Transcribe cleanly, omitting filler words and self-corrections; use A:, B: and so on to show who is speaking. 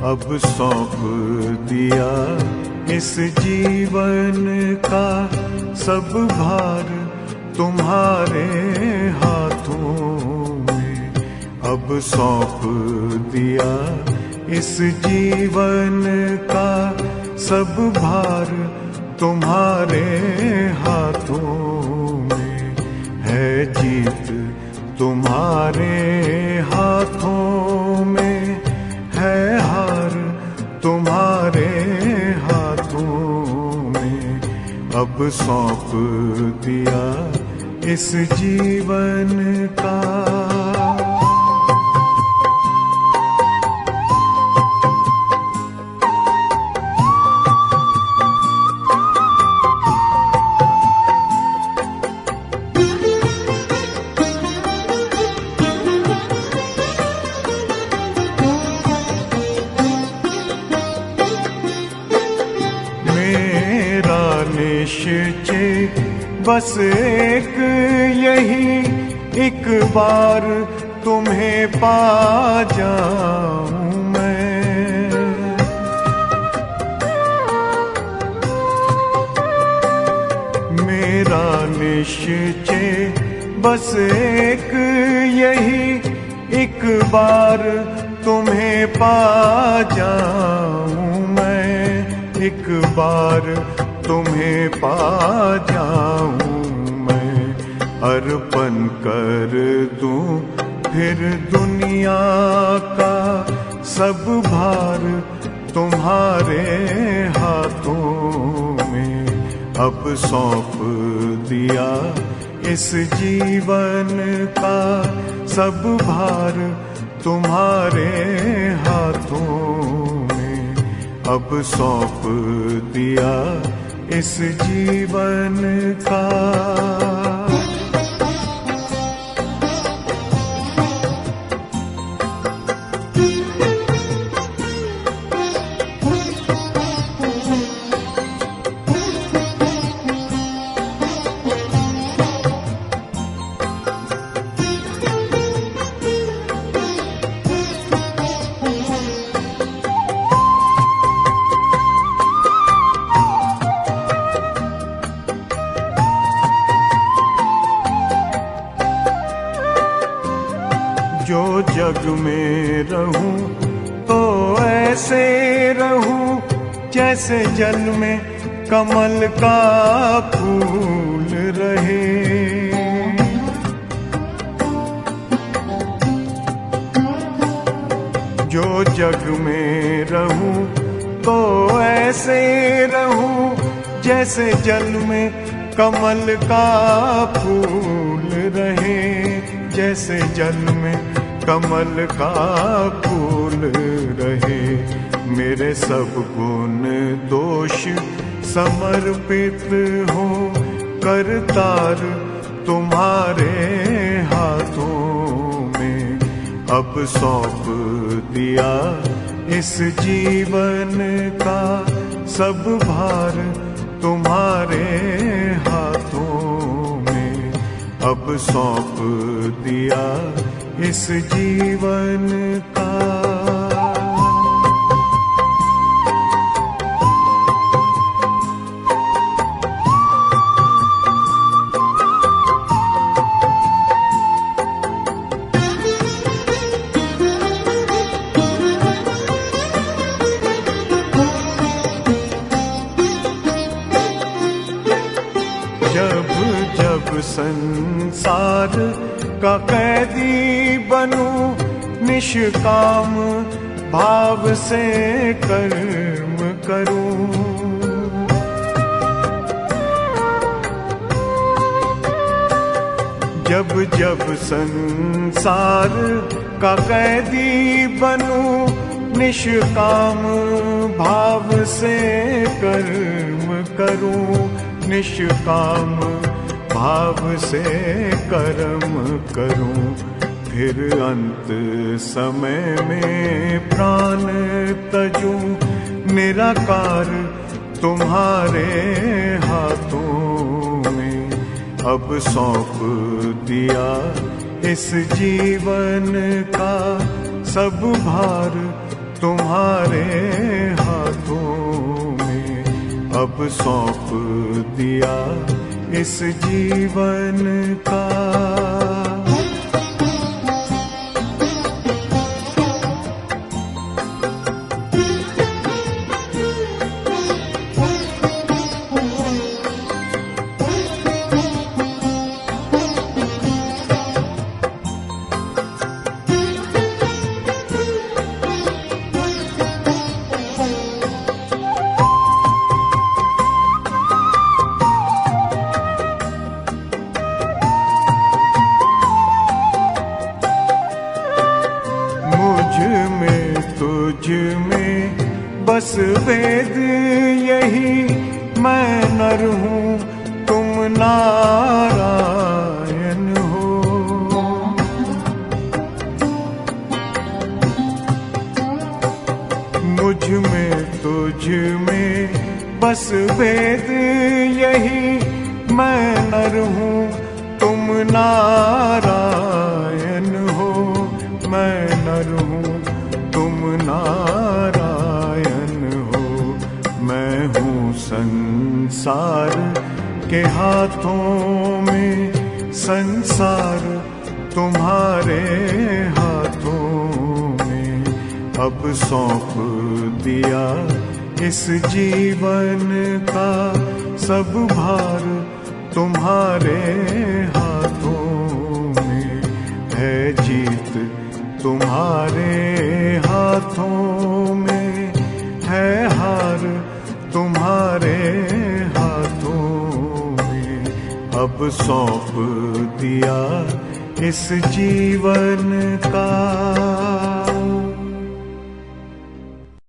A: अब सौंप दिया इस जीवन का सब भार तुम्हारे हाथों में। अब सौंप दिया इस जीवन का सब भार तुम्हारे हाथों में। है जीत तुम्हारे हाथों में, है हार तुम्हारे हाथों में। अब सौंप दिया इस जीवन का। निश्चय बस एक यही, एक बार तुम्हें पा जाऊं मैं। मेरा निश्चय बस एक यही, एक बार तुम्हें पा जाऊं मैं। एक बार तुम्हें पा जाऊं मैं। अर्पण कर दूं फिर दुनिया का सब भार तुम्हारे हाथों में। अब सौंप दिया इस जीवन का सब भार तुम्हारे हाथों में। अब सौंप दिया इस जीवन का। जो जग में रहूं तो ऐसे रहूं जैसे जल में कमल का फूल रहे। जो जग में रहूं तो ऐसे रहूं जैसे जल में कमल का फूल रहे। जैसे जल में कमल का फूल रहे। मेरे सब गुण दोष समर्पित हो करतार तुम्हारे हाथों में। अब सौंप दिया इस जीवन का सब भार तुम्हारे हाथों में। अब सौंप दिया इस जीवन का। जब जब संसार का कैदी बनूं, निष्काम भाव से कर्म करूं। जब जब संसार का कैदी बनूं, निष्काम भाव से कर्म करूं। निष्काम भाव से कर्म करूं। फिर अंत समय में प्राण तजूं, निराकार तुम्हारे हाथों में। अब सौंप दिया इस जीवन का सब भार तुम्हारे हाथों में अब सौंप दिया इस जीवन का। तुझ में बस वेद यही, मैं नर हूँ तुम नारायण हो। मुझ में तुझ में बस वेद यही, मैं नर हूँ तुम नारायण हो। मैं नर हूँ तुम नारायण हो। मैं हूँ संसार के हाथों में, संसार तुम्हारे हाथों में अब सौंप दिया इस जीवन का। सब भार तुम्हारे हाथों में है, जीत तुम्हारे हाथों में है, हार तुम्हारे हाथों में अब सौंप दिया इस जीवन का।